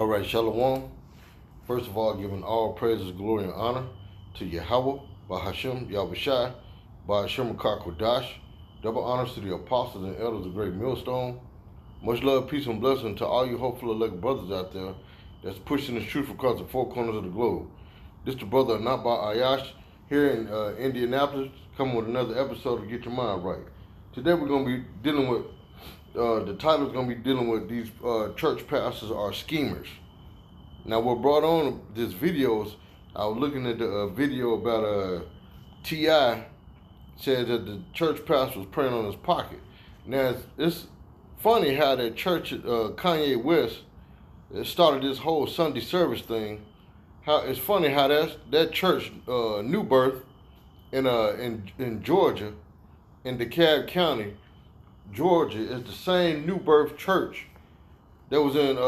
All right, Shalom. First of all, giving all praises, glory, and honor to YAHAWAH, Bahashem, YAHAWASHI, Bahashem Kodash. Double honors to the apostles and elders of Great Millstone. Much love, peace, and blessing to all you hopeful elect brothers out there that's pushing the truth across the four corners of the globe. This is the brother not by Ayash here in Indianapolis, coming with another episode to Get Your Mind Right. Today we're going to be dealing with, the title is going to be dealing with these church pastors are schemers. Now what brought on this video is I was looking at the video about T.I. said that the church pastor was praying on his pocket. Now it's funny how that church, Kanye West, started this whole Sunday service thing. How it's funny how that church, New Birth, in Georgia, in DeKalb County, Georgia, is the same New Birth church that was in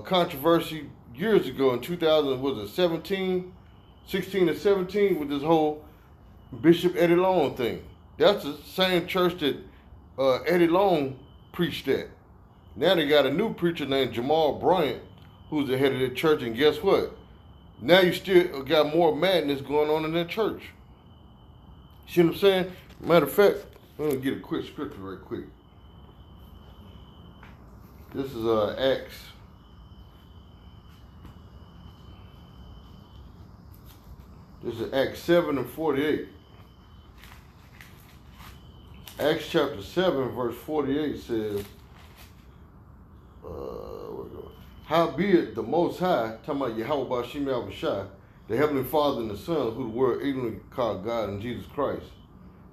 controversy years ago in 2017, 16 or 17, with this whole Bishop Eddie Long thing. That's the same church that Eddie Long preached at. Now they got a new preacher named Jamal Bryant, who's the head of the church, and guess what? Now you still got more madness going on in that church. See what I'm saying? Matter of fact, I'm gonna get a quick scripture right quick. This is Acts. This is Acts 7 and 48. Acts chapter 7 verse 48 says, howbeit the Most High, talking about YAHAWASHI, the Heavenly Father and the Son, who the world ignorantly called God and Jesus Christ.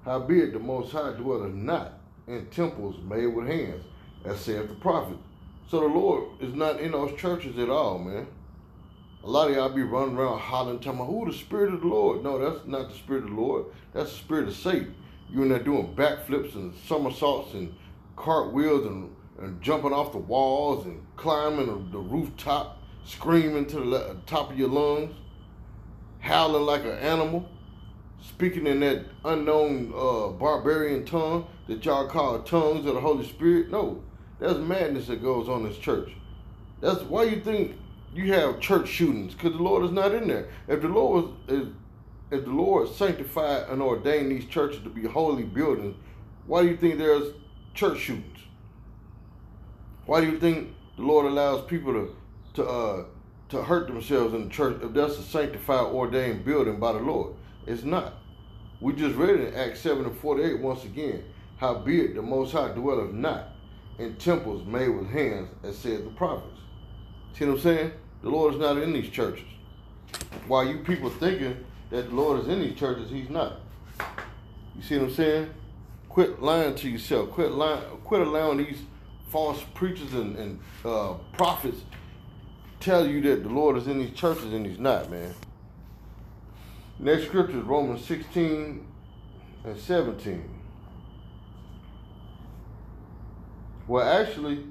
Howbeit the Most High dwelleth not in temples made with hands, as saith the prophet. So the Lord is not in those churches at all, man. A lot of y'all be running around hollering, talking about, who the Spirit of the Lord? No, that's not the Spirit of the Lord. That's the Spirit of Satan. You in there doing backflips and somersaults and cartwheels and jumping off the walls and climbing the rooftop, screaming to the top of your lungs, howling like an animal, speaking in that unknown barbarian tongue that y'all call tongues of the Holy Spirit. No, that's madness that goes on in this church. That's why you think you have church shootings, because the Lord is not in there. If the Lord sanctified and ordained these churches to be holy buildings, why do you think there's church shootings? Why do you think the Lord allows people to hurt themselves in the church if that's a sanctified, ordained building by the Lord? It's not. We just read it in Acts 7 and 48 once again. Howbeit the Most High dwelleth not in temples made with hands, as said the prophets. See what I'm saying? The Lord is not in these churches. While you people thinking that the Lord is in these churches, he's not. You see what I'm saying? Quit lying to yourself. Quit allowing these false preachers and prophets tell you that the Lord is in these churches, and he's not, man. Next scripture is Romans 16 and 17. Well, actually,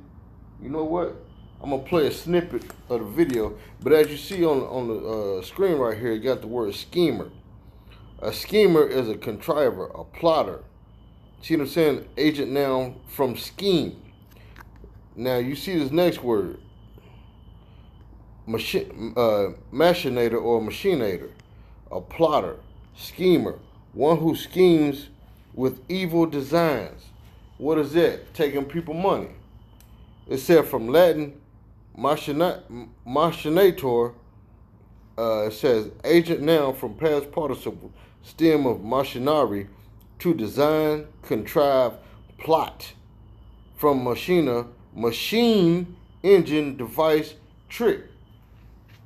you know what? I'm going to play a snippet of the video, but as you see on the screen right here, you got the word schemer. A schemer is a contriver, a plotter. See what I'm saying? Agent noun from scheme. Now, you see this next word, machinator or machinator, a plotter, schemer, one who schemes with evil designs. What is that? Taking people money. It said from Latin, machinator, it says agent noun from past participle, stem of machinari, to design, contrive, plot. From machina, machine, engine, device, trick.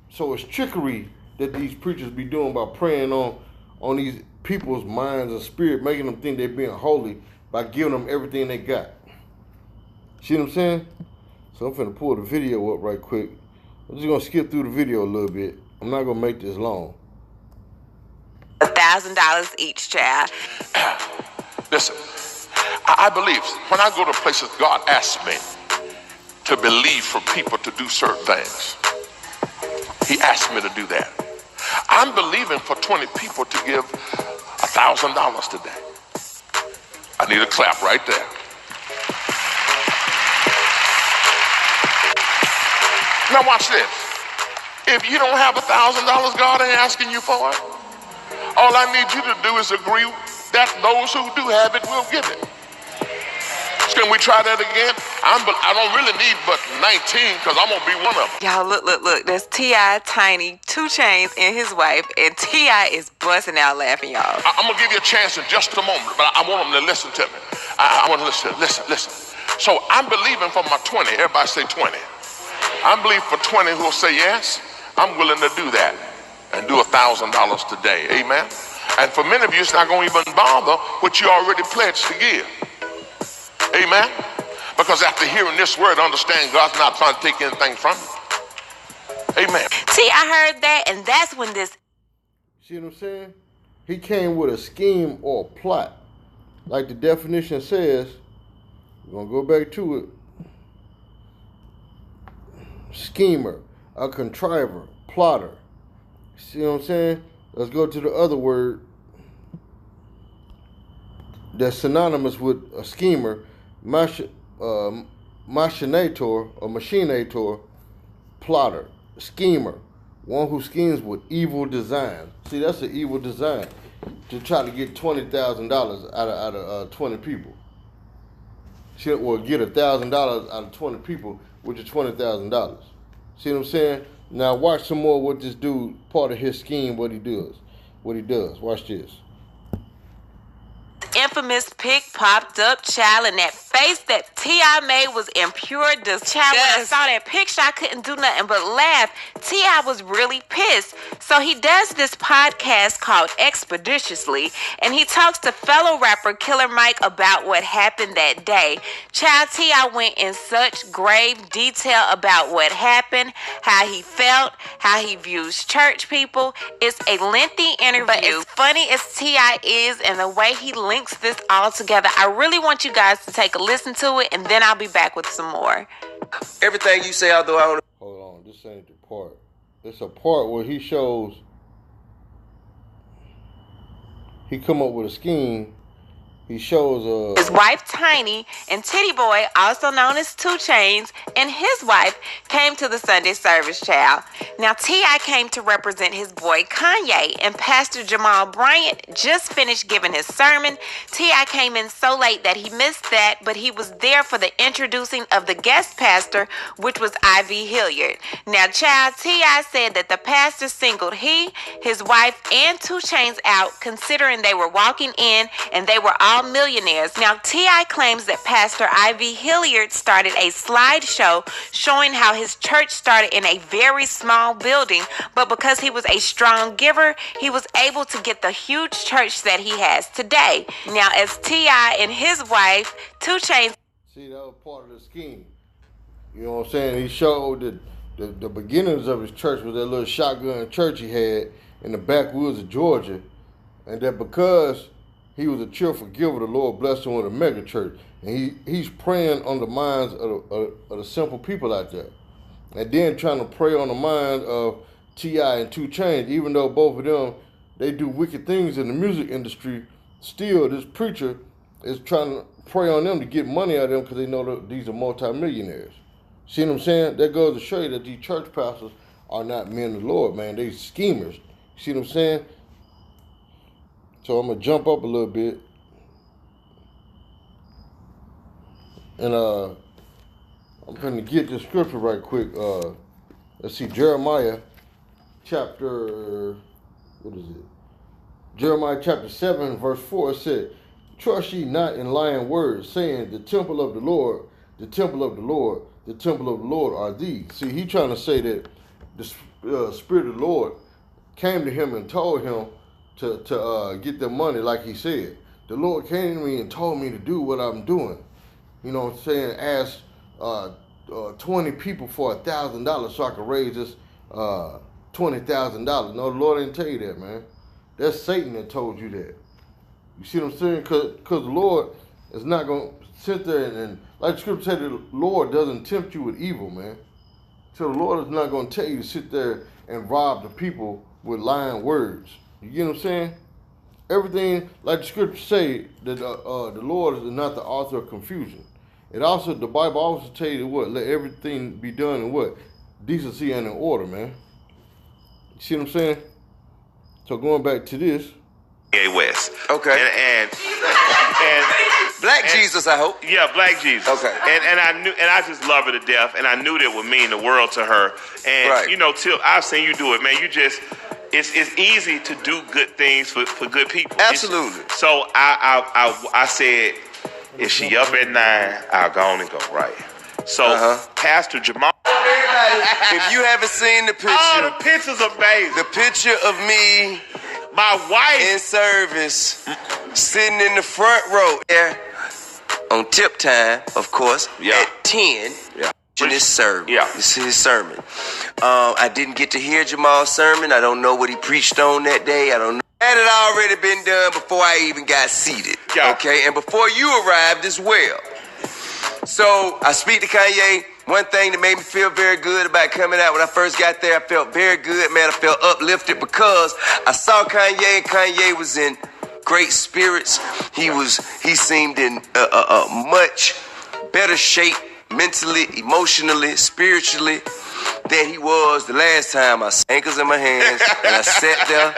So it's trickery that these preachers be doing by preying on these people's minds and spirit, making them think they're being holy by giving them everything they got. See what I'm saying? So I'm finna pull the video up right quick. I'm just gonna skip through the video a little bit. I'm not gonna make this long. $1,000 each, child. Listen, I believe when I go to places, God asks me to believe for people to do certain things. He asked me to do that. I'm believing for 20 people to give $1,000 today. I need a clap right there. Now watch this. If you don't have $1,000, God ain't asking you for it. All I need you to do is agree that those who do have it will give it. Can we try that again? I don't really need but 19 because I'm going to be one of them. Y'all, look. That's T.I., Tiny, 2 Chainz, and his wife. And T.I. is busting out laughing, y'all. I'm going to give you a chance in just a moment, but I want them to listen to me. I want to listen. So I'm believing for my 20. Everybody say 20. I'm believing for 20 who will say yes. I'm willing to do that and do $1,000 today. Amen. And for many of you, it's not going to even bother what you already pledged to give. Amen. Because after hearing this word, understand God's not trying to take anything from you. Amen. See, I heard that, and that's when this. See what I'm saying? He came with a scheme or a plot. Like the definition says, we're going to go back to it. Schemer, a contriver, plotter. See what I'm saying? Let's go to the other word that's synonymous with a schemer, machinator or machinator, plotter, schemer, one who schemes with evil design. See, that's an evil design to try to get $20,000 out of 20 people. Or get $1,000 out of 20 people, which is $20,000. See what I'm saying? Now watch some more what this dude, part of his scheme, what he does. Watch this. Infamous pic popped up, child, and that face that T.I. made was in pure disgust. Child, when I saw that picture, I couldn't do nothing but laugh. T.I. was really pissed. So he does this podcast called Expeditiously, and he talks to fellow rapper Killer Mike about what happened that day. Child, T.I. went in such grave detail about what happened, how he felt, how he views church people. It's a lengthy interview, but as funny as T.I. is and the way he links this all together, I really want you guys to take a listen to it, and then I'll be back with some more. Everything you say, although I don't. Hold on, this ain't the part. It's a part where he shows he come up with a scheme. He shows his wife Tiny and Titty Boy, also known as 2 Chainz, and his wife came to the Sunday service, child. Now T.I. came to represent his boy Kanye, and Pastor Jamal Bryant just finished giving his sermon. T.I. came in so late that he missed that, but he was there for the introducing of the guest pastor, which was Ivy Hilliard. Now, child, T.I. said that the pastor singled he, his wife, and 2 Chainz out, considering they were walking in and they were all millionaires. Now, T.I. claims that Pastor Ivy Hilliard started a slideshow showing how his church started in a very small building, but because he was a strong giver, he was able to get the huge church that he has today. Now, as T.I. and his wife, 2 Chainz. See, that was part of the scheme. You know what I'm saying? He showed that the beginnings of his church was that little shotgun church he had in the backwoods of Georgia, and that because he was a cheerful giver, the Lord blessed him with a mega church. And he's praying on the minds of the simple people out there. And then trying to pray on the mind of T.I. and 2 Chainz, even though both of them, they do wicked things in the music industry, still this preacher is trying to pray on them to get money out of them because they know that these are multimillionaires. See what I'm saying? That goes to show you that these church pastors are not men of the Lord, man. They schemers. See what I'm saying? So I'm going to jump up a little bit. And I'm going to get this scripture right quick. Let's see, Jeremiah chapter, what is it? Jeremiah chapter 7, verse 4, it said, "Trust ye not in lying words, saying, the temple of the Lord, the temple of the Lord, the temple of the Lord are these." See, he trying to say that the Spirit of the Lord came to him and told him to get the money, like he said. The Lord came to me and told me to do what I'm doing. You know what I'm saying? Ask 20 people for $1,000 so I could raise this $20,000. No, the Lord didn't tell you that, man. That's Satan that told you that. You see what I'm saying? Because the Lord is not going to sit there and like the scripture said, the Lord doesn't tempt you with evil, man. So the Lord is not going to tell you to sit there and rob the people with lying words. You get what I'm saying? Everything, like the scripture say, that the Lord is not the author of confusion. It also, the Bible also tell you what, let everything be done in what? decency and in order, man. You see what I'm saying? So going back to this. West. Okay. And Black Jesus, I hope. Yeah, Black Jesus. Okay. And I just love her to death, and I knew that would mean the world to her. And right. you know, Till, I've seen you do it, man. You just it's easy to do good things for good people. Absolutely. So I said, if she up at 9, I'll go on and go right. So Pastor Jamal. If you haven't seen the picture, oh, the picture's amazing. The picture of me, my wife in service, sitting in the front row there on tip time, of course, at 10. Yeah. In his sermon. Yeah. This is his sermon. I didn't get to hear Jamal's sermon. I don't know what he preached on that day. I don't know. That had already been done before I even got seated. Yeah. Okay, and before you arrived as well. So I speak to Kanye. One thing that made me feel very good about coming out when I first got there, I felt very good, man. I felt uplifted because I saw Kanye, and Kanye was in great spirits. He seemed in much better shape mentally, emotionally, spiritually than he was the last time. I saw ankles in my hands and I sat there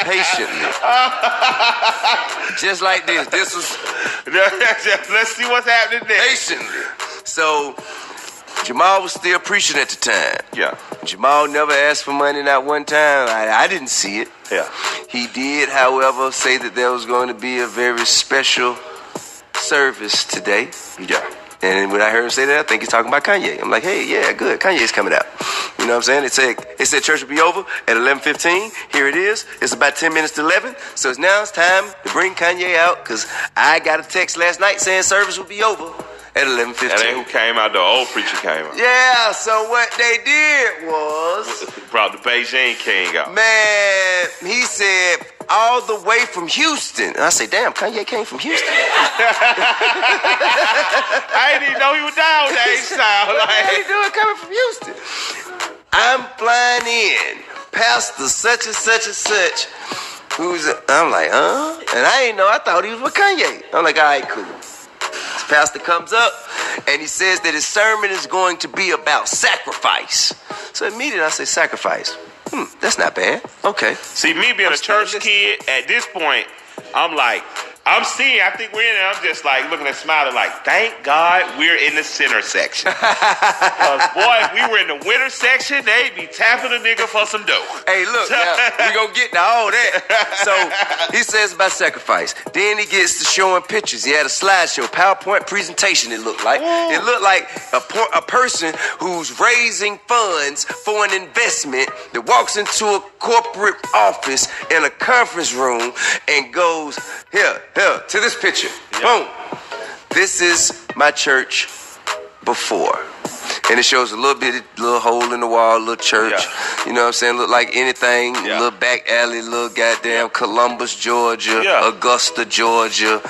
patiently. Just like this. This was let's see what's happening there. Patiently. So Jamal was still preaching at the time. Yeah. Jamal never asked for money, not one time. I didn't see it. Yeah. He did, however, say that there was going to be a very special service today. Yeah. And when I heard him say that, I think he's talking about Kanye. I'm like, hey, yeah, good. Kanye's coming out. You know what I'm saying? It said church will be over at 11:15. Here it is. It's about 10 minutes to 11. So now it's time to bring Kanye out because I got a text last night saying service will be over at 11:15. That ain't who came out. The old preacher came out. Yeah, so what they did was brought the Beijing King out. Man, he said all the way from Houston. And I say, damn, Kanye came from Houston. I didn't even know he was down with H-Town. What he doing coming from Houston? I'm flying in, Pastor such and such and such. I'm like, And I didn't know. I thought he was with Kanye. I'm like, all right, cool. This pastor comes up and he says that his sermon is going to be about sacrifice. So immediately I say, sacrifice. That's not bad. Okay. See, me being a church kid, at this point, I'm like, I think we're in there, I'm just like looking at smiling like, thank God we're in the center section. Because, boy, if we were in the winter section, they'd be tapping a nigga for some dough. Hey, look, now, we gonna get to all that. So, he says about sacrifice. Then he gets to showing pictures. He had a slideshow, PowerPoint presentation, it looked like. Ooh. It looked like a person who's raising funds for an investment that walks into a corporate office in a conference room and goes, here, to this picture. Yeah. Boom. This is my church before. And it shows a little hole in the wall, little church. Yeah. You know what I'm saying? Look like anything. Yeah. Little back alley, little goddamn Columbus, Georgia, Augusta, Georgia,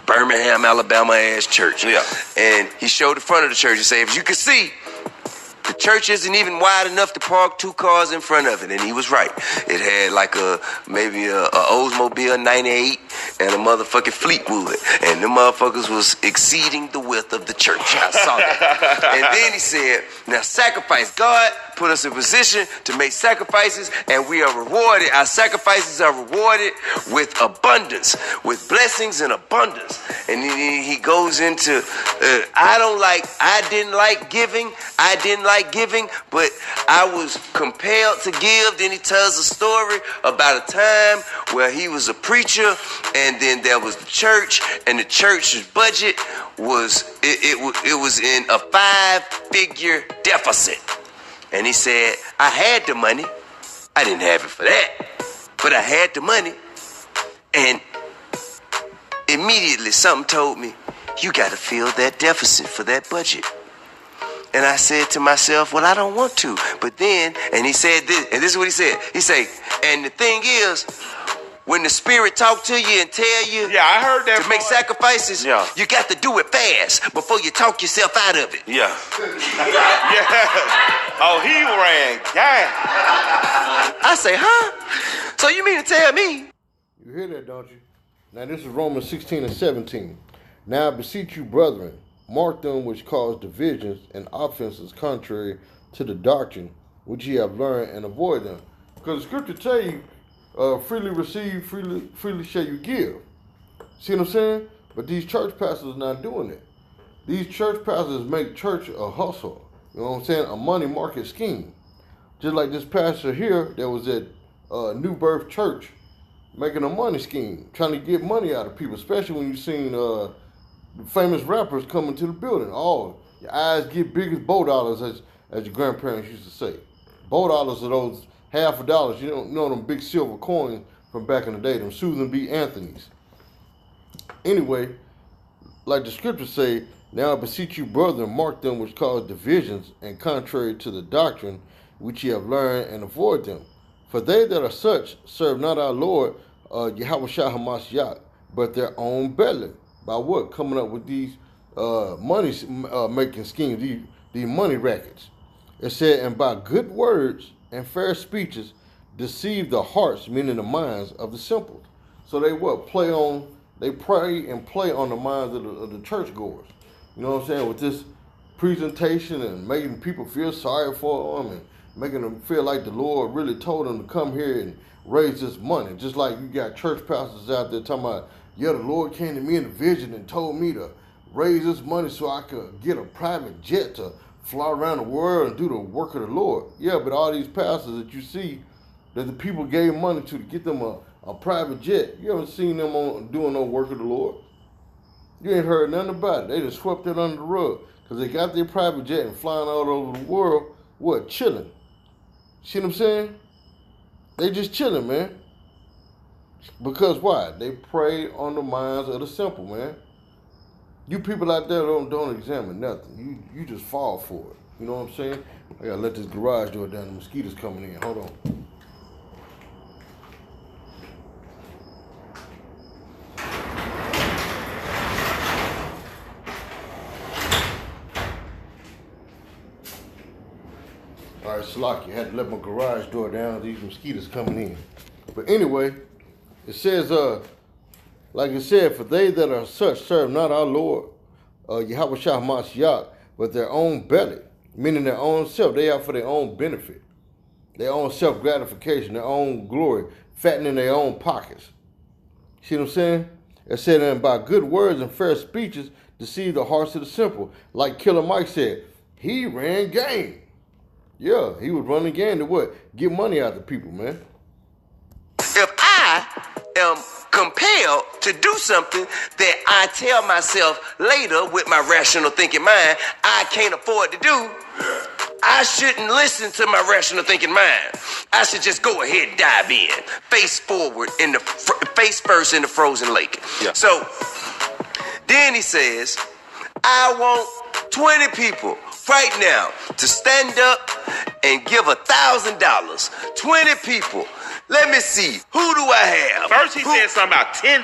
Birmingham, Alabama ass church. Yeah. And he showed the front of the church and said, if you can see, the church isn't even wide enough to park 2 cars in front of it. And he was right. It had like maybe a Oldsmobile 98 and a motherfucking Fleetwood. And the motherfuckers was exceeding the width of the church. I saw that. And then he said, now sacrifice. God put us in position to make sacrifices and we are rewarded. Our sacrifices are rewarded with abundance, with blessings and abundance. And he goes into, I didn't like giving, but I was compelled to give. Then he tells a story about a time where he was a preacher and then there was the church and the church's budget was it was in a 5-figure deficit. And he said, I had the money. I didn't have it for that, but I had the money. And immediately something told me, you got to fill that deficit for that budget. And I said to myself, well, I don't want to. But then, and he said this, and this is what he said. He said, and the thing is, when the Spirit talk to you and tell you I heard that to make sacrifices, you got to do it fast before you talk yourself out of it. Yeah. Oh, he ran gang. I say, huh? So you mean to tell me? You hear that, don't you? Now this is Romans 16 and 17. Now I beseech you, brethren, mark them which cause divisions and offenses contrary to the doctrine which ye have learned, and avoid them. Because the scripture tell you, freely receive, freely shall you give. See what I'm saying? But these church pastors are not doing it. These church pastors make church a hustle. You know what I'm saying? A money market scheme. Just like this pastor here that was at New Birth Church making a money scheme, trying to get money out of people, especially when you've seen famous rappers coming to the building. Oh, your eyes get big as bow dollars, as your grandparents used to say. Bow dollars are those half a dollars. You don't know them big silver coins from back in the day, them Susan B. Anthony's. Anyway, like the scriptures say, now I beseech you, brethren, mark them which cause divisions, and contrary to the doctrine which ye have learned, and avoid them. For they that are such serve not our Lord, YAHAWASHI, but their own belly. By what? Coming up with these money making schemes, these money rackets. It said, and by good words and fair speeches deceive the hearts, meaning the minds of the simple. So they what? They pray and play on the minds of the churchgoers. You know what I'm saying? With this presentation and making people feel sorry for them and making them feel like the Lord really told them to come here and raise this money. Just like you got church pastors out there talking about, yeah, the Lord came to me in a vision and told me to raise this money so I could get a private jet to fly around the world and do the work of the Lord. Yeah, but all these pastors that you see that the people gave money to get them a private jet, you haven't seen them doing no work of the Lord. You ain't heard nothing about it. They just swept it under the rug because they got their private jet and flying all over the world, what, chilling. See what I'm saying? They just chilling, man. Because why? They prey on the minds of the simple, man. You people out there don't examine nothing. You just fall for it. You know what I'm saying? I gotta let this garage door down. The mosquitoes coming in. Hold on. All right, Salaki, I had to let my garage door down. These mosquitoes coming in. But anyway, it says, like it said, for they that are such serve not our Lord, YAHAWASHI, but their own belly, meaning their own self. They out for their own benefit, their own self-gratification, their own glory, fattening their own pockets. See what I'm saying? It said, and by good words and fair speeches deceive the hearts of the simple. Like Killer Mike said, he ran game. Yeah, he was running game to what? Get money out of people, man. If I am compelled to do something that I tell myself later with my rational thinking mind I can't afford to do, I shouldn't listen to my rational thinking mind. I should just go ahead and dive in, face forward face first in the frozen lake. Yeah. So then he says, I want 20 people right now to stand up and give $1,000. 20 people. Let me see. Who do I have? First he said something about 10,000.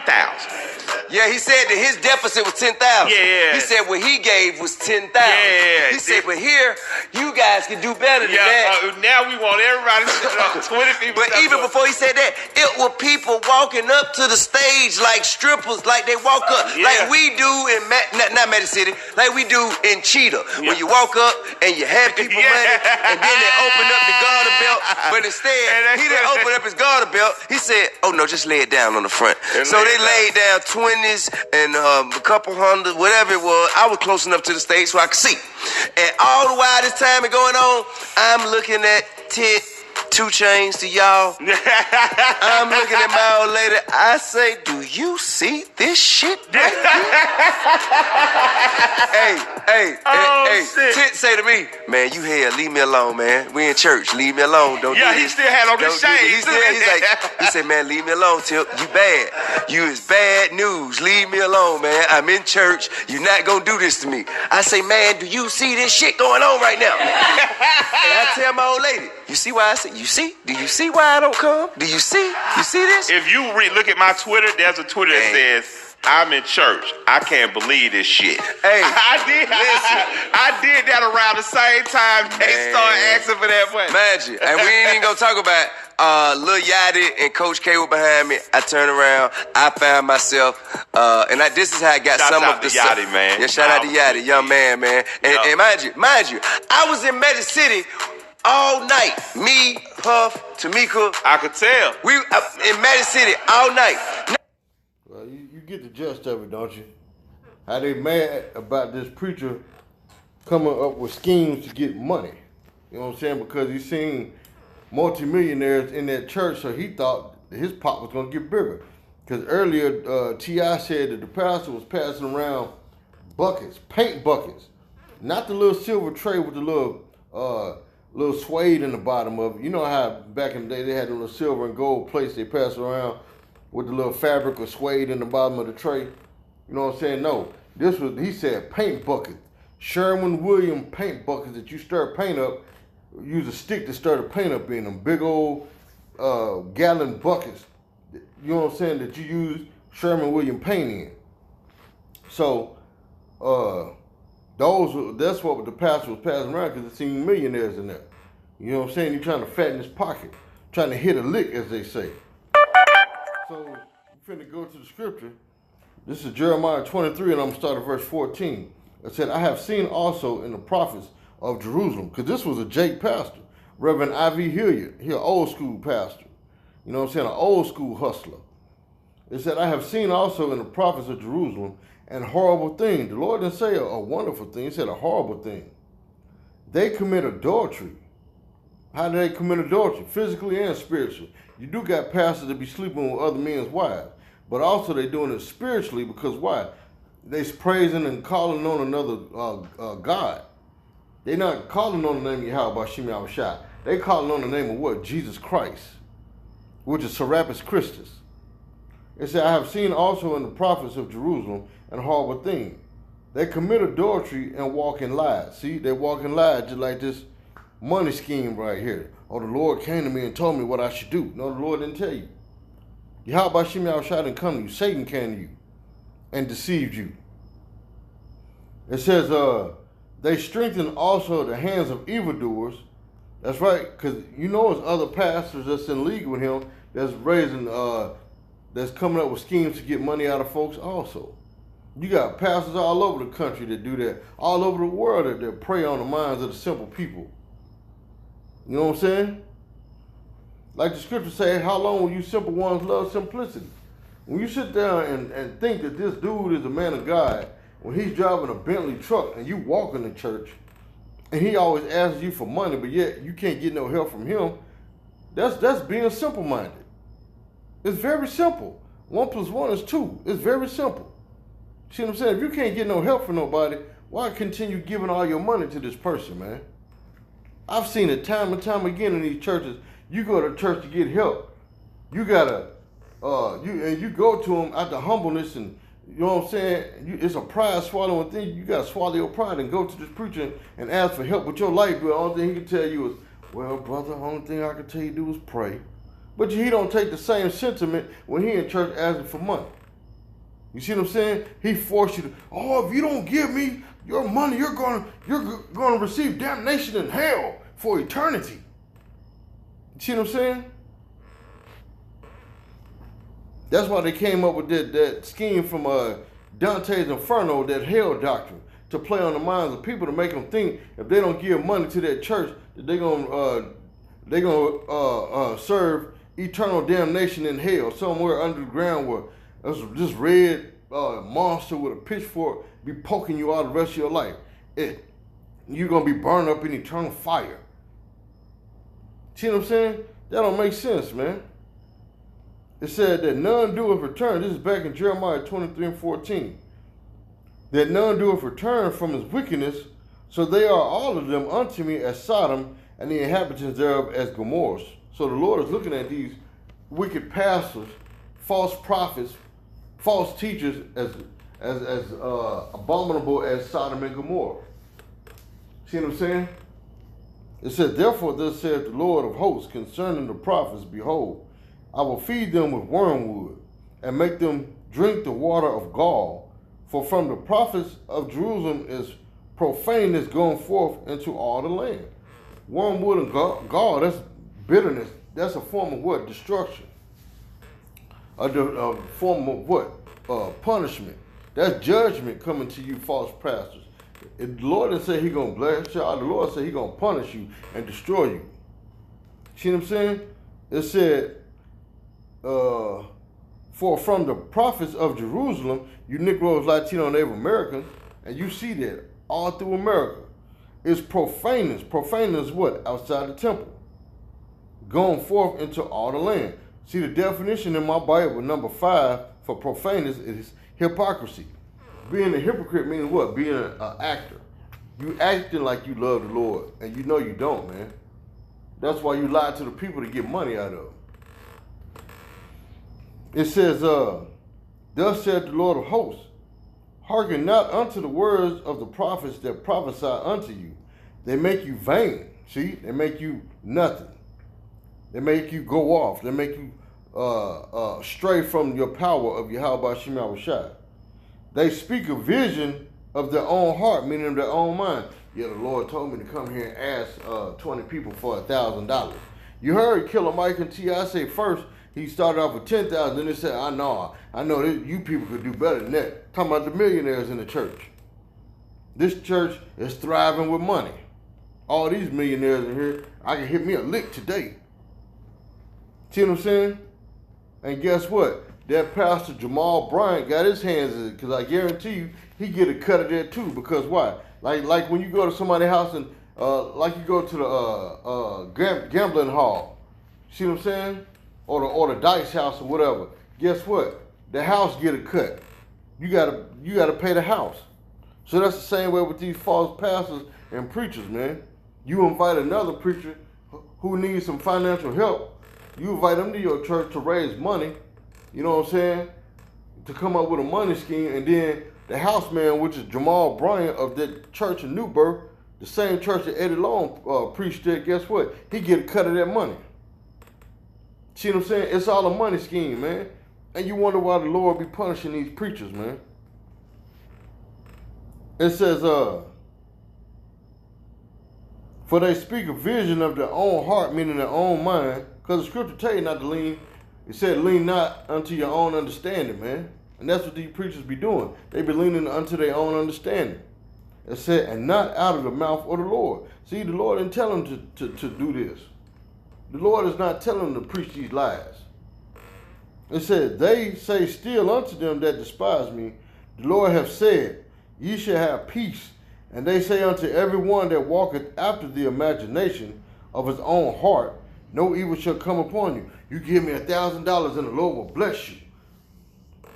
Yeah, he said that his deficit was 10,000. Yeah. He said what he gave was 10,000. Yeah. He said, but here, you guys can do better than that. Now we want everybody to 20 people. But even before he said that, it were people walking up to the stage like strippers, like they walk up, like we do in, not Magic City, like we do in Cheetah. When you walk up and you hand people money, and then they open up the garter belt, but instead, he didn't open up his garter belt. He said, oh no, just lay it down on the front. So they laid down 20s and a couple hundred, whatever it was. I was close enough to the stage so I could see. And all the while this time is going on, I'm looking at 2 chains to y'all. I'm looking at my old lady. I say, do you see this shit right here? Hey, Tit say to me, man, you here, leave me alone, man. We in church, leave me alone. Don't do this. He still had on his shades. He said, man, leave me alone, Tip. You bad. You is bad news. Leave me alone, man. I'm in church. You're not gonna do this to me. I say, man, do you see this shit going on right now? And I tell my old lady, you see why I say, you see? Do you see why I don't come? Do you see? You see this? If you look at my Twitter, there's a Twitter that says, I'm in church. I can't believe this shit. Hey, I did that around the same time they started asking for that money. Magic. And we ain't even gonna talk about Lil Yachty and Coach K were behind me. I turned around. I found myself, this is how I got Shout some out of the to Yachty, man. Yeah, shout out to Yachty, young man. And mind you, I was in Magic City all night. Me, Puff, Tamika. I could tell. We in Magic City all night. Well, you get the gist of it, don't you? How they mad about this preacher coming up with schemes to get money. You know what I'm saying? Because he seen multimillionaires in that church, so he thought his pot was going to get bigger. Because earlier, T.I. said that the pastor was passing around buckets, paint buckets. Not the little silver tray with the little suede in the bottom of it. You know how back in the day they had the little silver and gold plates they passed around with the little fabric or suede in the bottom of the tray. You know what I'm saying? No. This was, he said, paint buckets. Sherwin-Williams paint buckets that you stir paint up. Use a stick to stir the paint up in them. Big old gallon buckets. You know what I'm saying? That you use Sherwin-Williams paint in. So, that's what the pastor was passing around because it seemed millionaires in there. You know what I'm saying? He's trying to fatten his pocket. Trying to hit a lick, as they say. So, we're finna go to the scripture. This is Jeremiah 23, and I'm going to start at verse 14. It said, I have seen also in the prophets of Jerusalem, because this was a Jake pastor, Reverend I.V. Hilliard. He an old school pastor. You know what I'm saying? An old school hustler. It said, I have seen also in the prophets of Jerusalem an horrible thing. The Lord didn't say a wonderful thing. He said a horrible thing. They commit adultery. How do they commit adultery? Physically and spiritually. You do got pastors that be sleeping with other men's wives. But also they doing it spiritually because why? They're praising and calling on another God. They're not calling on the name of YAHAWASHI. They calling on the name of what? Jesus Christ, which is Serapis Christus. It said, I have seen also in the prophets of Jerusalem an horrible thing. They commit adultery and walk in lies. See, they walk in lies just like this money scheme right here. Oh, the Lord came to me and told me what I should do. No, the Lord didn't tell you. YAHAWASHI didn't come to you. Satan came to you and deceived you. It says, they strengthen also the hands of evildoers. That's right, because you know there's other pastors that's in league with him that's raising, that's coming up with schemes to get money out of folks also. You got pastors all over the country that do that, all over the world that prey on the minds of the simple people. You know what I'm saying? Like the scripture say, how long will you simple ones love simplicity? When you sit down and think that this dude is a man of God, when he's driving a Bentley truck and you walk in the church and he always asks you for money, but yet you can't get no help from him, that's being simple-minded. It's very simple. 1 + 1 is 2. It's very simple. See what I'm saying? If you can't get no help from nobody, why continue giving all your money to this person, man? I've seen it time and time again in these churches. You go to church to get help. You gotta, you go to them out of humbleness and, you know what I'm saying? It's a pride swallowing thing. You gotta swallow your pride and go to this preacher and ask for help with your life. The only thing he can tell you is, well, brother, the only thing I can tell you to do is pray. But he don't take the same sentiment when he in church asking for money. You see what I'm saying? He forced you to, oh, if you don't give me your money, you're gonna receive damnation in hell for eternity. You see what I'm saying? That's why they came up with that scheme from Dante's Inferno, that hell doctrine, to play on the minds of people to make them think if they don't give money to that church, that they're gonna serve eternal damnation in hell somewhere under the ground where there's this red monster with a pitchfork be poking you all the rest of your life. You're gonna be burned up in eternal fire. See what I'm saying? That don't make sense, man. It said that none doeth return. This is back in Jeremiah 23 and 14. That none doeth return from his wickedness, so they are all of them unto me as Sodom, and the inhabitants thereof as Gomorrah. So the Lord is looking at these wicked pastors, false prophets, false teachers as abominable as Sodom and Gomorrah. See what I'm saying? It said, therefore thus saith the Lord of hosts concerning the prophets, behold, I will feed them with wormwood and make them drink the water of gall, for from the prophets of Jerusalem is profaneness going forth into all the land. Wormwood and gall, that's bitterness. That's a form of what? Destruction. A form of what? Punishment. That's judgment coming to you, false pastors. If the Lord didn't say He gonna bless y'all, the Lord said He gonna punish you and destroy you. See what I'm saying? It said, for from the prophets of Jerusalem, you Negroes, Latino, Native Americans, and you see that all through America, is profaneness. Profaneness is what? Outside the temple. Going forth into all the land. See the definition in my Bible, number 5, for profaneness is hypocrisy. Being a hypocrite means what? Being an actor. You acting like you love the Lord, and you know you don't, man. That's why you lie to the people to get money out of them. It says, thus said the Lord of hosts, hearken not unto the words of the prophets that prophesy unto you. They make you vain. See, they make you nothing. They make you go off. They make you stray from your power of YAHAWASHI. They speak a vision of their own heart, meaning their own mind. Yeah, the Lord told me to come here and ask 20 people for $1,000. You heard Killer Mike and T.I. say first, he started off with 10,000, then they said, I know that you people could do better than that. Talking about the millionaires in the church. This church is thriving with money. All these millionaires in here, I can hit me a lick today. See what I'm saying? And guess what? That Pastor Jamal Bryant got his hands in it, because I guarantee you, he get a cut of that too. Because why? Like when you go to somebody's house and like you go to the gambling hall. See what I'm saying? Or the dice house or whatever. Guess what? The house get a cut. You gotta pay the house. So that's the same way with these false pastors and preachers, man. You invite another preacher who needs some financial help. You invite them to your church to raise money. You know what I'm saying? To come up with a money scheme, and then the house man, which is Jamal Bryant of that church in New Birth, the same church that Eddie Long preached at, guess what? He get a cut of that money. See what I'm saying? It's all a money scheme, man. And you wonder why the Lord be punishing these preachers, man. It says, for they speak a vision of their own heart, meaning their own mind. Because the scripture tell you not to lean. It said, lean not unto your own understanding, man. And that's what these preachers be doing. They be leaning unto their own understanding. It said, and not out of the mouth of the Lord. See, the Lord didn't tell them to do this. The Lord is not telling them to preach these lies. It said, they say still unto them that despise me, the Lord hath said, ye shall have peace. And they say unto every one that walketh after the imagination of his own heart, no evil shall come upon you. You give me $1,000 and the Lord will bless you.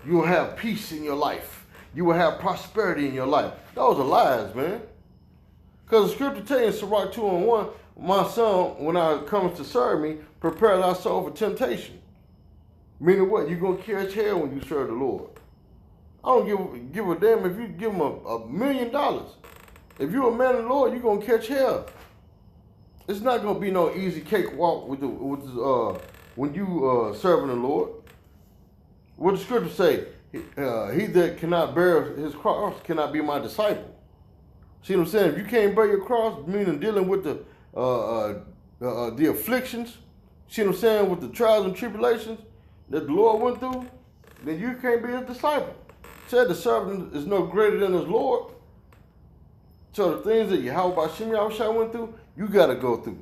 You will have peace in your life. You will have prosperity in your life. Those are lies, man. Because the scripture tells you in Sirach 2:1, my son, when I comes to serve me, prepare thy soul for temptation. Meaning what? You're going to catch hell when you serve the Lord. I don't give a damn if you give him $1 million. If you're a man of the Lord, you're going to catch hell. It's not going to be no easy cakewalk when you serving the Lord. What the scripture say? He that cannot bear his cross cannot be my disciple. See what I'm saying? If you can't bear your cross, meaning dealing with the afflictions, see what I'm saying, with the trials and tribulations that the Lord went through, then you can't be his disciple. Said the servant is no greater than his Lord. So the things that YAHAWASHI went through, you got to go through.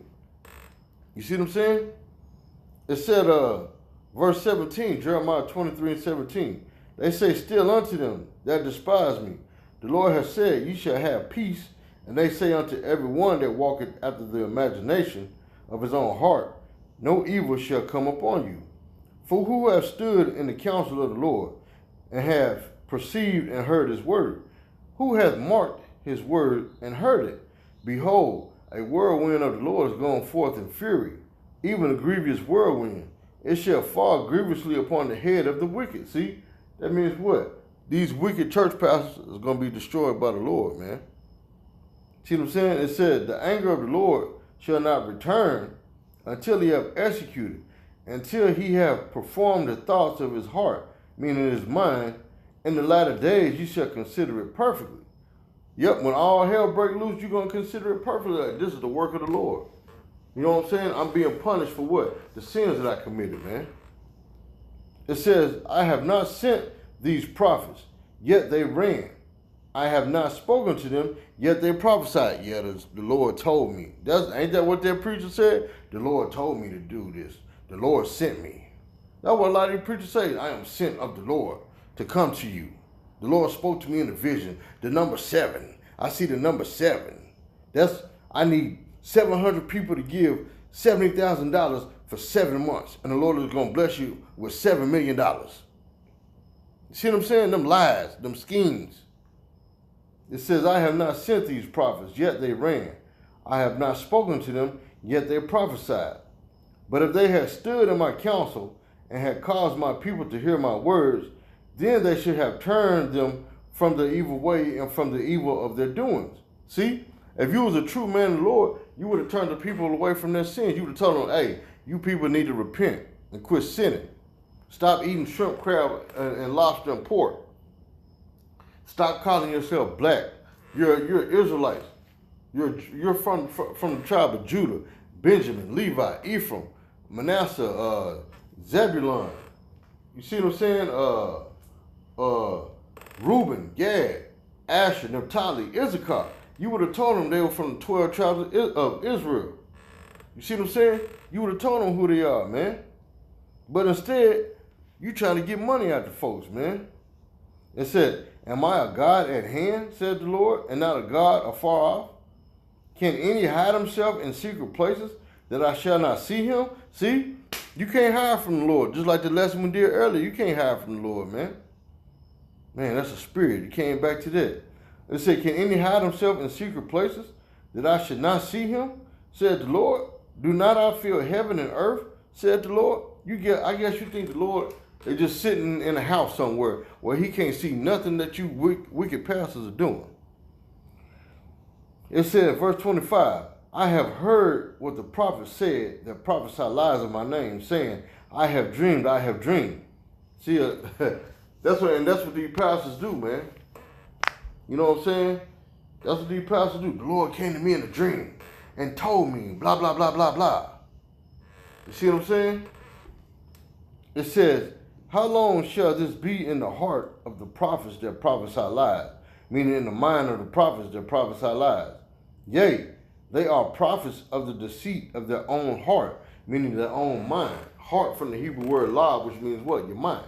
You see what I'm saying? It said, verse 17, Jeremiah 23:17. They say still unto them that despise me, the Lord has said, ye shall have peace. And they say unto every one that walketh after the imagination of his own heart, no evil shall come upon you. For who have stood in the counsel of the Lord, and have perceived and heard his word? Who hath marked his word and heard it? Behold, a whirlwind of the Lord is going forth in fury, even a grievous whirlwind. It shall fall grievously upon the head of the wicked. See, that means what? These wicked church pastors is going to be destroyed by the Lord, man. See what I'm saying? It said, the anger of the Lord shall not return until he have executed, until he have performed the thoughts of his heart, meaning his mind, in the latter days you shall consider it perfectly. Yep, when all hell break loose, you're going to consider it perfectly. Like, this is the work of the Lord. You know what I'm saying? I'm being punished for what? The sins that I committed, man. It says, I have not sent these prophets, yet they ran. I have not spoken to them, yet they prophesied. Yeah, the Lord told me. Ain't that what that preacher said? The Lord told me to do this. The Lord sent me. That's what a lot of these preachers say. I am sent of the Lord to come to you. The Lord spoke to me in a vision. The number 7. I see the number 7. I need 700 people to give $70,000 for 7 months. And the Lord is going to bless you with $7 million. You see what I'm saying? Them lies, them schemes. It says, I have not sent these prophets, yet they ran. I have not spoken to them, yet they prophesied. But if they had stood in my counsel and had caused my people to hear my words, then they should have turned them from the evil way and from the evil of their doings. See, if you was a true man of the Lord, you would have turned the people away from their sins. You would have told them, hey, you people need to repent and quit sinning. Stop eating shrimp, crab, and lobster and pork. Stop calling yourself black. You're Israelites. You're from the tribe of Judah, Benjamin, Levi, Ephraim, Manasseh, Zebulun. You see what I'm saying? Reuben, Gad, Asher, Naphtali, Issachar. You would have told them they were from the 12 tribes of Israel. You see what I'm saying? You would have told them who they are, man. But instead, you trying to get money out of folks, man. It said, am I a God at hand, said the Lord, and not a God afar off? Can any hide himself in secret places that I shall not see him? See, you can't hide from the Lord. Just like the lesson we did earlier, you can't hide from the Lord, man. Man, that's a spirit. You came back to that. It said, can any hide himself in secret places that I should not see him? Said the Lord. Do not I feel heaven and earth? Said the Lord. I guess you think the Lord is just sitting in a house somewhere where he can't see nothing that you wicked pastors are doing. It said, verse 25, I have heard what the prophet said that prophesy lies in my name, saying, I have dreamed, I have dreamed. See, that's what these pastors do, man. You know what I'm saying? That's what these pastors do. The Lord came to me in a dream and told me, blah, blah, blah, blah, blah. You see what I'm saying? It says, how long shall this be in the heart of the prophets that prophesy lies? Meaning in the mind of the prophets that prophesy lies. Yea, they are prophets of the deceit of their own heart, meaning their own mind. Heart from the Hebrew word law, which means what? Your mind.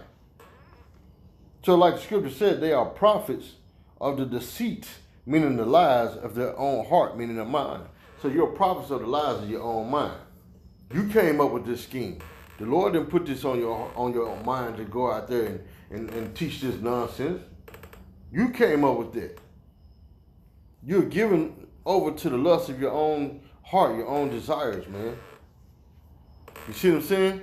So like the scripture said, they are prophets of the deceit, meaning the lies of their own heart, meaning their mind. So you're prophets of the lies of your own mind. You came up with this scheme. The Lord didn't put this on your mind to go out there and teach this nonsense. You came up with that. You're given over to the lust of your own heart, your own desires, man. You see what I'm saying?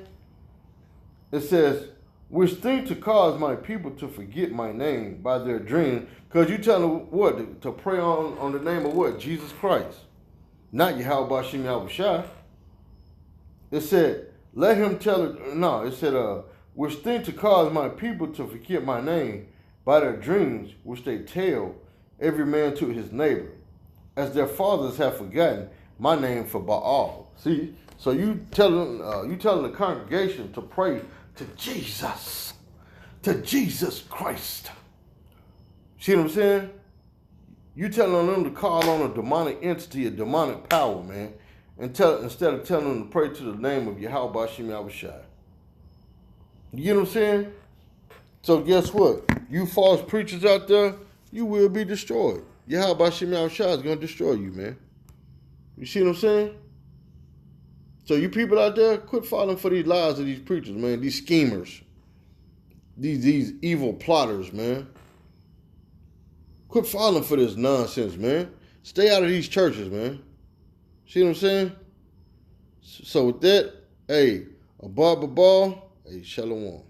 It says, which think to cause my people to forget my name by their dreams. Because you tell them what? To pray on the name of what? Jesus Christ. Not YAHAWASHI. It said, let him tell it. No, it said, which think to cause my people to forget my name by their dreams, which they tell every man to his neighbor, as their fathers have forgotten my name for Baal. See, so you telling the congregation to pray to Jesus Christ. See what I'm saying? You telling them to call on a demonic entity, a demonic power, man, instead of telling them to pray to the name of YAHAWASHI. You get what I'm saying? So guess what? You false preachers out there, you will be destroyed. YAHAWASHI is going to destroy you, man. You see what I'm saying? So you people out there, quit falling for these lies of these preachers, man. These schemers. These evil plotters, man. Quit falling for this nonsense, man. Stay out of these churches, man. See what I'm saying? So with that, hey, a ball, hey, shalom.